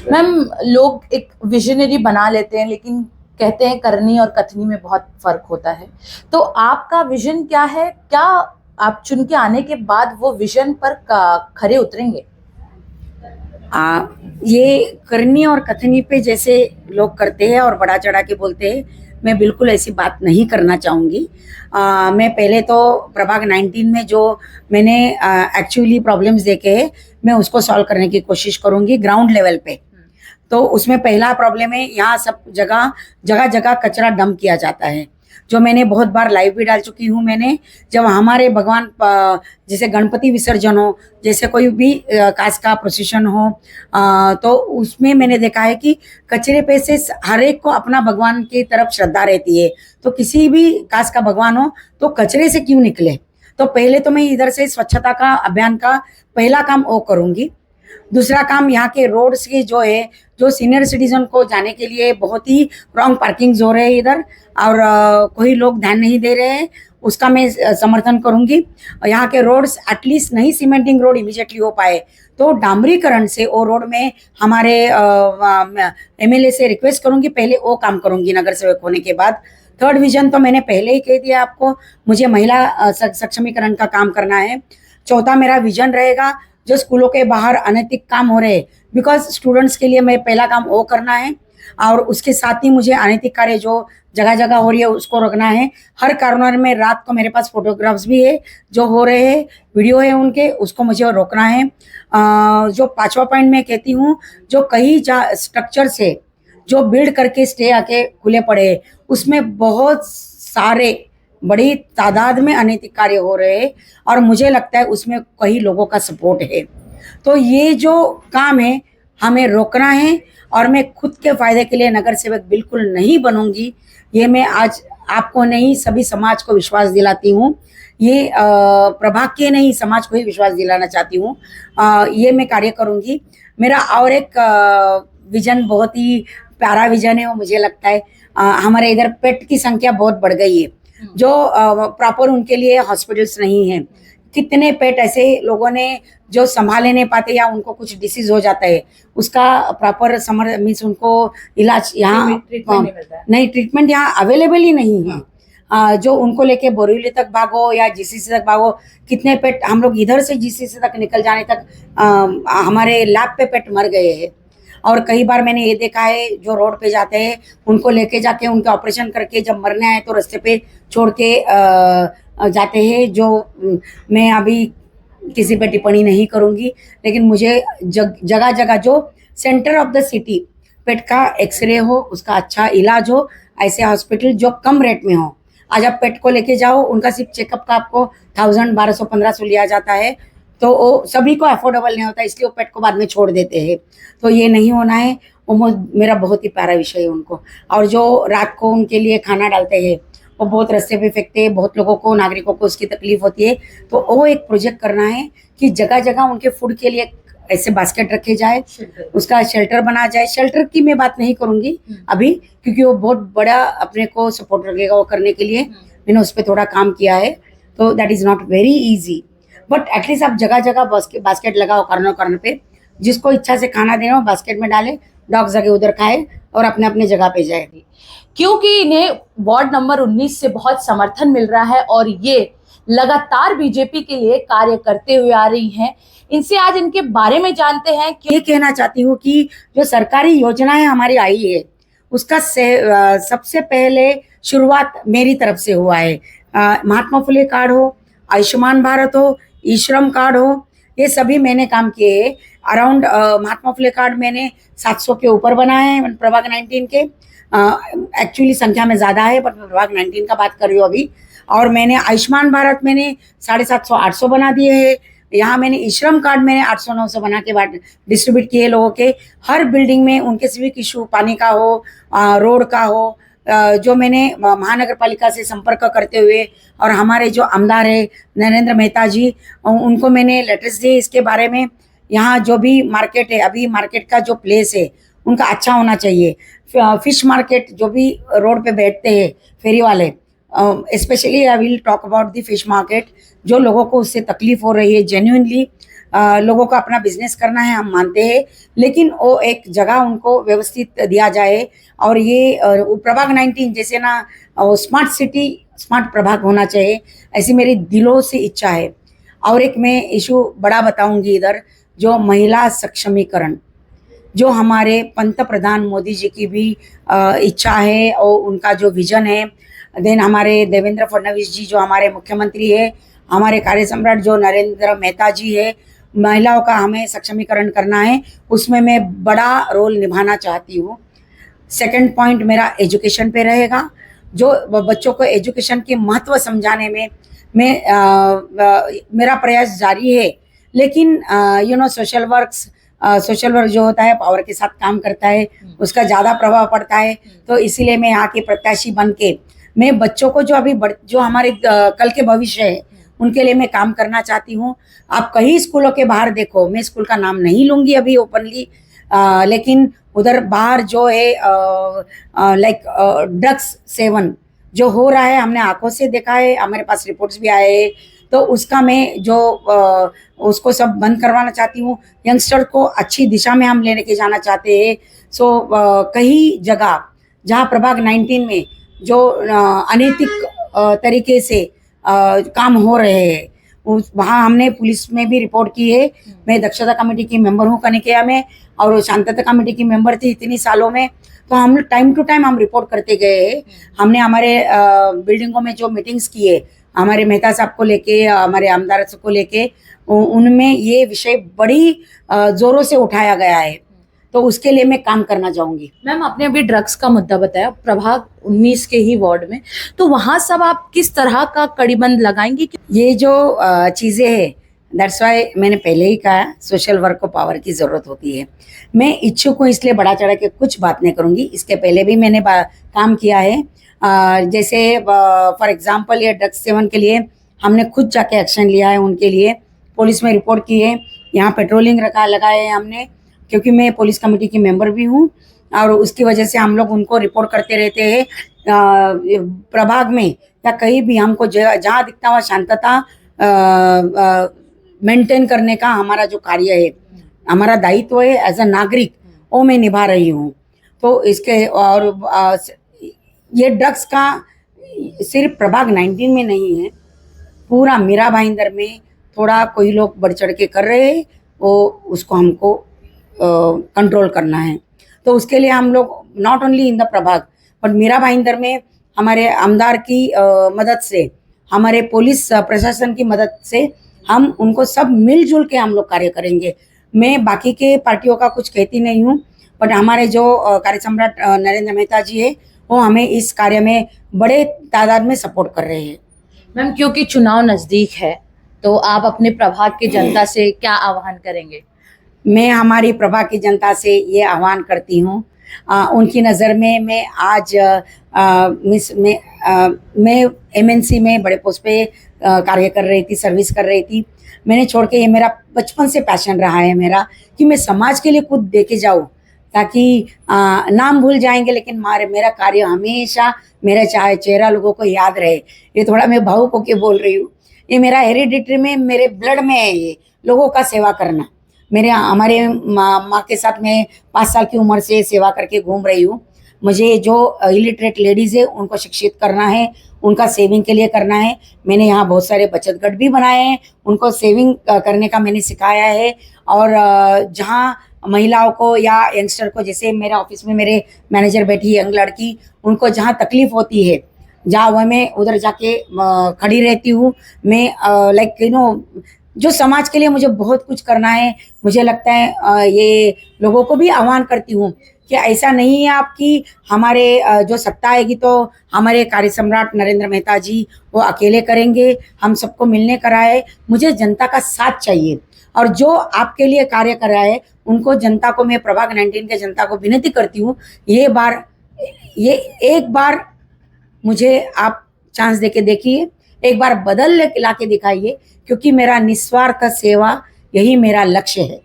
Ma'am, लोग एक visionary बना लेते हैं, लेकिन कहते हैं करनी और कथनी में बहुत फर्क होता है। तो आपका विजन क्या है? क्या आप चुन के आने के बाद वो विजन पर खरे उतरेंगे? आ, ये करनी और कथनी पे जैसे लोग करते हैं और बड़ा चढ़ा के बोलते हैं, मैं बिल्कुल ऐसी बात नहीं करना चाहूँगी। मैं पहले तो प्रभाग 19 में जो मैंने एक्चुअली प्रॉब्लम्स देखे हैं, मैं उसको सॉल्व करने की कोशिश करूँगी ग्राउंड लेवल पे। तो उसमें पहला प्रॉब्लम है, यहाँ सब जगह जगह जगह कचरा डंप किया जाता है, जो मैंने बहुत बार लाइव भी डाल चुकी हूँ। मैंने जब हमारे भगवान जैसे गणपति विसर्जन हो, जैसे कोई भी कास्ट का प्रोसेशन हो, तो उसमें मैंने देखा है कि कचरे पे से हर एक को अपना भगवान की तरफ श्रद्धा रहती है। तो किसी भी कास्ट का भगवान हो तो कचरे से क्यों निकले। तो पहले तो मैं इधर से स्वच्छता का अभियान का पहला काम वो करूँगी। दूसरा काम, यहाँ के रोड्स की जो है, जो सीनियर सिटीजन को जाने के लिए बहुत ही रॉन्ग पार्किंग्स हो रहे हैं इधर, और कोई लोग ध्यान नहीं दे रहे हैं, उसका मैं समर्थन करूंगी। यहाँ के रोड्स एटलीस्ट नहीं सीमेंटिंग रोड इमीडिएटली हो पाए तो डामरीकरण से वो रोड में हमारे एमएलए से रिक्वेस्ट करूंगी, पहले वो काम करूंगी नगर सेवक होने के बाद। थर्ड विजन तो मैंने पहले ही कह दिया आपको, मुझे महिला सक्षमीकरण का काम करना है। चौथा मेरा विजन रहेगा, जो स्कूलों के बाहर अनैतिक काम हो रहे हैं, बिकॉज स्टूडेंट्स के लिए मैं पहला काम वो करना है, और उसके साथ ही मुझे अनैतिक कार्य जो जगह जगह हो रही है उसको रोकना है। हर कॉर्नर में रात को मेरे पास फोटोग्राफ्स भी है जो हो रहे हैं, वीडियो है उनके, उसको मुझे रोकना है। जो पांचवा पॉइंट मैं कहती हूँ, जो कई स्ट्रक्चर से जो बिल्ड करके स्टे आके खुले पड़े, उसमें बहुत सारे बड़ी तादाद में अनैतिक कार्य हो रहे हैं, और मुझे लगता है उसमें कई लोगों का सपोर्ट है। तो ये जो काम है हमें रोकना है, और मैं खुद के फायदे के लिए नगर सेवक बिल्कुल नहीं बनूंगी। ये मैं आज आपको नहीं, सभी समाज को विश्वास दिलाती हूँ। ये प्रभाग के नहीं, समाज को ही विश्वास दिलाना चाहती हूँ। ये मैं कार्य करूँगी। मेरा और एक विजन बहुत ही प्यारा विजन है, वो मुझे लगता है हमारे इधर पेट की संख्या बहुत बढ़ गई है, जो प्रॉपर उनके लिए हॉस्पिटल्स नहीं है। कितने पेट ऐसे लोगों ने जो संभाले नहीं पाते, या उनको कुछ डिसीज हो जाता है, उसका प्रॉपर समर मीन्स उनको इलाज यहाँ नहीं, ट्रीटमेंट यहाँ अवेलेबल ही नहीं है। जो उनको लेके बोरीवली तक भागो या जीसीसी तक भागो, कितने पेट हम लोग इधर से जीसीसी तक निकल जाने तक हमारे लैब पे पेट मर गए हैं। और कई बार मैंने ये देखा है, जो रोड पे जाते हैं उनको लेके जाके उनके ऑपरेशन करके जब मरने आए तो रास्ते पे छोड़ के जाते हैं। जो मैं अभी किसी पे टिप्पणी नहीं करूँगी, लेकिन मुझे जगह जगह जो सेंटर ऑफ द सिटी पेट का एक्सरे हो, उसका अच्छा इलाज हो, ऐसे हॉस्पिटल जो कम रेट में हो। आज आप पेट को लेके जाओ, उनका सिर्फ चेकअप का आपको 1000, 1200, 1500 लिया जाता है, तो वो सभी को अफोर्डेबल नहीं होता, इसलिए वो पेट को बाद में छोड़ देते हैं। तो ये नहीं होना है। वो मेरा बहुत ही प्यारा विषय है उनको। और जो रात को उनके लिए खाना डालते हैं, वो बहुत रास्ते पे फेंकते हैं, बहुत लोगों को, नागरिकों को उसकी तकलीफ होती है। तो वो एक प्रोजेक्ट करना है कि जगह जगह उनके फूड के लिए ऐसे बास्केट रखे जाए, उसका शेल्टर बना जाए। शेल्टर की मैं बात नहीं करूंगी अभी, क्योंकि वो बहुत बड़ा अपने को सपोर्ट रखेगा वो करने के लिए। मैंने उस पर थोड़ा काम किया है, तो that is not very easy, but at least आप जगह जगह बास्केट लगाओ, कॉर्नर कॉर्नर पे, जिसको इच्छा से खाना देना हो बास्केट में डाले, डॉग्स आगे उधर खाए और अपने अपने जगह पे जाए। क्योंकि इन्हें वार्ड नंबर 19 से बहुत समर्थन मिल रहा है और ये लगातार बीजेपी के लिए कार्य करते हुए आ रही हैं। इनसे आज इनके बारे में जानते हैं। ये कहना चाहती हूँ कि जो सरकारी योजनाएं हमारी आई है, उसका सबसे पहले शुरुआत मेरी तरफ से हुआ है। महात्मा फुले कार्ड हो, आयुष्मान भारत हो, ई श्रम कार्ड हो, ये सभी मैंने काम किए हैं। अराउंड महात्मा फुले कार्ड मैंने 700 के ऊपर बनाए हैं प्रभाग 19 के। एक्चुअली संख्या में ज़्यादा है, बट मैं प्रभाग 19 का बात कर रही हूँ अभी। और मैंने आयुष्मान भारत मैंने 750, 800 बना दिए हैं। यहाँ मैंने ई श्रम कार्ड मैंने 800, 900 बना के बाद डिस्ट्रीब्यूट किए लोगों के। हर बिल्डिंग में उनके सिविक इशू, पानी का हो, रोड का हो, जो मैंने महानगर पालिका से संपर्क करते हुए, और हमारे जो आमदार है नरेंद्र मेहता जी, उनको मैंने लेटर्स दिए इसके बारे में। यहाँ जो भी मार्केट है, अभी मार्केट का जो प्लेस है उनका अच्छा होना चाहिए। फिश मार्केट जो भी रोड पे बैठते हैं फेरी वाले, specially I will talk about the fish market, जो लोगों को उससे तकलीफ हो रही है जेन्युइनली, लोगों को अपना बिजनेस करना है, हम मानते हैं, लेकिन वो एक जगह उनको व्यवस्थित दिया जाए। और ये प्रभाग 19 जैसे ना स्मार्ट सिटी, स्मार्ट प्रभाग होना चाहिए, ऐसी मेरी दिलों से इच्छा है। और एक मैं इशू बड़ा बताऊंगी इधर, जो महिला सक्षमीकरण, जो हमारे पंत प्रधान मोदी जी की भी इच्छा है और उनका जो विजन है। देन हमारे देवेंद्र फडणवीस जी जो हमारे मुख्यमंत्री है, हमारे कार्य सम्राट जो नरेंद्र मेहता जी है, महिलाओं का हमें सक्षमीकरण करना है, उसमें मैं बड़ा रोल निभाना चाहती हूँ। सेकंड पॉइंट मेरा एजुकेशन पे रहेगा, जो बच्चों को एजुकेशन के महत्व समझाने में मैं मेरा प्रयास जारी है। लेकिन सोशल वर्क जो होता है पावर के साथ काम करता है, उसका ज़्यादा प्रभाव पड़ता है। तो इसीलिए मैं यहाँ के प्रत्याशी बन के मैं बच्चों को जो हमारे कल के भविष्य है उनके लिए मैं काम करना चाहती हूँ। आप कई स्कूलों के बाहर देखो, मैं स्कूल का नाम नहीं लूँगी अभी ओपनली, लेकिन उधर बाहर जो है लाइक ड्रग्स सेवन जो हो रहा है, हमने आंखों से देखा है, हमारे पास रिपोर्ट्स भी आए हैं। तो उसका मैं जो उसको सब बंद करवाना चाहती हूँ। यंगस्टर को अच्छी दिशा में हम लेने के जाना चाहते हैं। सो कई जगह जहाँ प्रभाग 19 में जो अनैतिक तरीके से काम हो रहे हैं, वहाँ हमने पुलिस में भी रिपोर्ट की है। मैं दक्षता कमेटी की मेंबर हूँ कनिकया में, और शांतता कमेटी की मेंबर थी इतनी सालों में। तो हम टाइम टू टाइम हम रिपोर्ट करते गए हैं। हमने हमारे बिल्डिंगों में जो मीटिंग्स की है, हमारे मेहता साहब को लेके, हमारे आमदार को लेके, उनमें ये विषय बड़ी जोरों से उठाया गया है। तो उसके लिए मैं काम करना चाहूँगी। मैम, आपने अभी ड्रग्स का मुद्दा बताया प्रभाग 19 के ही वार्ड में, तो वहाँ सब आप किस तरह का कड़ीबंद लगाएंगी? ये जो चीज़ें हैं, दैट्स वाई मैंने पहले ही कहा, सोशल वर्क को पावर की ज़रूरत होती है। मैं इच्छुक हूँ, इसलिए बढ़ा चढ़ा के कुछ बात नहीं करूँगी। इसके पहले भी मैंने काम किया है। जैसे फॉर एग्जांपल ये ड्रग्स सेवन के लिए हमने खुद जाके एक्शन लिया है, उनके लिए पुलिस में रिपोर्ट की है, यहाँ पेट्रोलिंग लगाए हैं हमने, क्योंकि मैं पुलिस कमेटी की मेंबर भी हूँ। और उसकी वजह से हम लोग उनको रिपोर्ट करते रहते हैं प्रभाग में या कहीं भी। हमको जहाँ दिखता हुआ शांतता मेंटेन करने का हमारा जो कार्य है, हमारा दायित्व है एज अ नागरिक, वो मैं निभा रही हूँ। तो इसके और ये ड्रग्स का सिर्फ प्रभाग 19 में नहीं है, पूरा मीरा भाईंदर में थोड़ा कोई लोग बढ़ चढ़ के कर रहे हैं, वो उसको हमको कंट्रोल करना है। तो उसके लिए हम लोग नॉट ओनली इन द प्रभाग बट मीरा भाईंदर में हमारे आमदार की मदद से, हमारे पुलिस प्रशासन की मदद से हम उनको सब मिलजुल के हम लोग कार्य करेंगे। मैं बाकी के पार्टियों का कुछ कहती नहीं हूँ, बट हमारे जो कार्य सम्राट नरेंद्र मेहता जी है, वो हमें इस कार्य में बड़े तादाद में सपोर्ट कर रहे हैं। मैम, क्योंकि चुनाव नज़दीक है, तो आप अपने प्रभाग की जनता से क्या आह्वान करेंगे? मैं हमारी प्रभाग की जनता से ये आह्वान करती हूँ, उनकी नज़र में मैं आज मैं एमएनसी में बड़े पोस्ट पे कार्य कर रही थी, सर्विस कर रही थी। मैंने छोड़ के, ये मेरा बचपन से पैशन रहा है मेरा कि मैं समाज के लिए खुद दे के जाऊँ, ताकि नाम भूल जाएंगे लेकिन मेरा कार्य हमेशा, मेरा चेहरा लोगों को याद रहे। ये थोड़ा मैं भावुक होके बोल रही हूँ, ये मेरा हेरिडिटरी में, मेरे ब्लड में है, ये लोगों का सेवा करना। हमारे माँ के साथ मैं 5 साल की उम्र से सेवा करके घूम रही हूँ। मुझे जो इलिटरेट लेडीज़ है उनको शिक्षित करना है, उनका सेविंग के लिए करना है। मैंने यहाँ बहुत सारे बचत गट भी बनाए हैं, उनको सेविंग करने का मैंने सिखाया है। और जहाँ महिलाओं को या यंगस्टर को, जैसे मेरे ऑफिस में मेरे मैनेजर बैठी यंग लड़की, उनको जहाँ तकलीफ होती है, जहाँ वह मैं उधर जाके खड़ी रहती हूँ। मैं लाइक जो समाज के लिए मुझे बहुत कुछ करना है। मुझे लगता है ये लोगों को भी आह्वान करती हूँ कि ऐसा नहीं है आपकी, हमारे जो सत्ता आएगी तो हमारे कार्य सम्राट नरेंद्र मेहता जी वो अकेले करेंगे, हम सबको मिलने का है। मुझे जनता का साथ चाहिए, और जो आपके लिए कार्य कर रहा है उनको, जनता को, मैं प्रभाग 19 के जनता को विनती करती हूँ, ये एक बार मुझे आप चांस देके देखिए, एक बार बदल ला के दिखाइए, क्योंकि मेरा निस्वार्थ सेवा यही मेरा लक्ष्य है।